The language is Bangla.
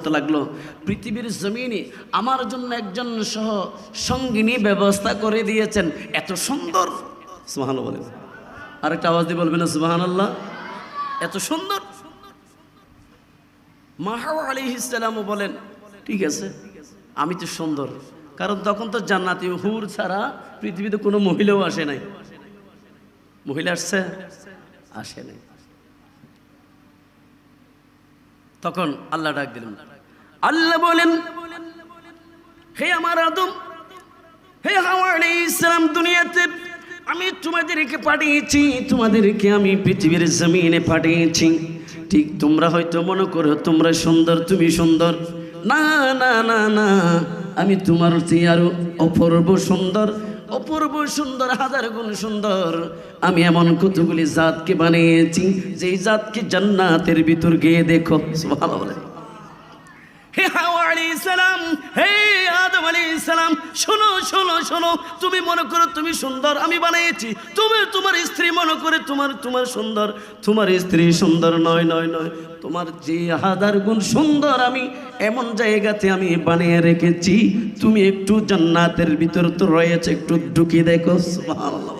করতে লাগলো, পৃথিবীর জমিনে আমার জন্য একজন সঙ্গিনী ব্যবস্থা করে দিয়েছেন, এত সুন্দর। সুবহানাল্লাহ বলেন, আরেকটা আওয়াজ দিয়ে বলবেন না সুবহানাল্লাহ। এত সুন্দর। মা হাওয়া আলাইহিস সালামও বলেন ঠিক আছে আমি তো সুন্দর, কারণ তখন তো জান্নাতি হুর ছাড়া পৃথিবীতে কোনো মহিলাও আসে নাই। মহিলা আসছে? আসে নাই। তখন আল্লাহ ডাক দিলেন, আল্লাহ বলেন হে আমার আদম, হে হাওয়া আলাইহিস সালাম, দুনিয়াতে আমি তোমাদেরকে পাঠিয়েছি, তোমাদেরকে আমি পৃথিবীর জমিনে পাঠিয়েছি। ঠিক তোমরা হয়তো মনে করো তোমরা সুন্দর, তুমি সুন্দর। না না না না, আমি তোমার চেয়ে আরো অপূর্ব সুন্দর, অপূর্ব সুন্দর, হাজার গুণ সুন্দর। আমি এমন কতগুলি জাতকে বানিয়েছি যেই জাতকে জান্নাতের ভিতর গিয়ে দেখো। সুবহানাল্লাহ। হে হাওয়া আলাইহিস সালাম, হে আদম আলাইহিস সালাম, শোনো শোনো শোনো, তুমি মনে করো তুমি সুন্দর, আমি বানিয়েছি। তুমি তোমার স্ত্রী মনে করে তোমার সুন্দর, তোমার স্ত্রী সুন্দর নয় নয় নয়, তোমার যে হাজার গুণ সুন্দর আমি এমন জায়গাতে আমি বানিয়ে রেখেছি। তুমি একটু জান্নাতের ভিতর তো রয়েছে, একটু ঢুকে দেখো। সুবহানাল্লাহ।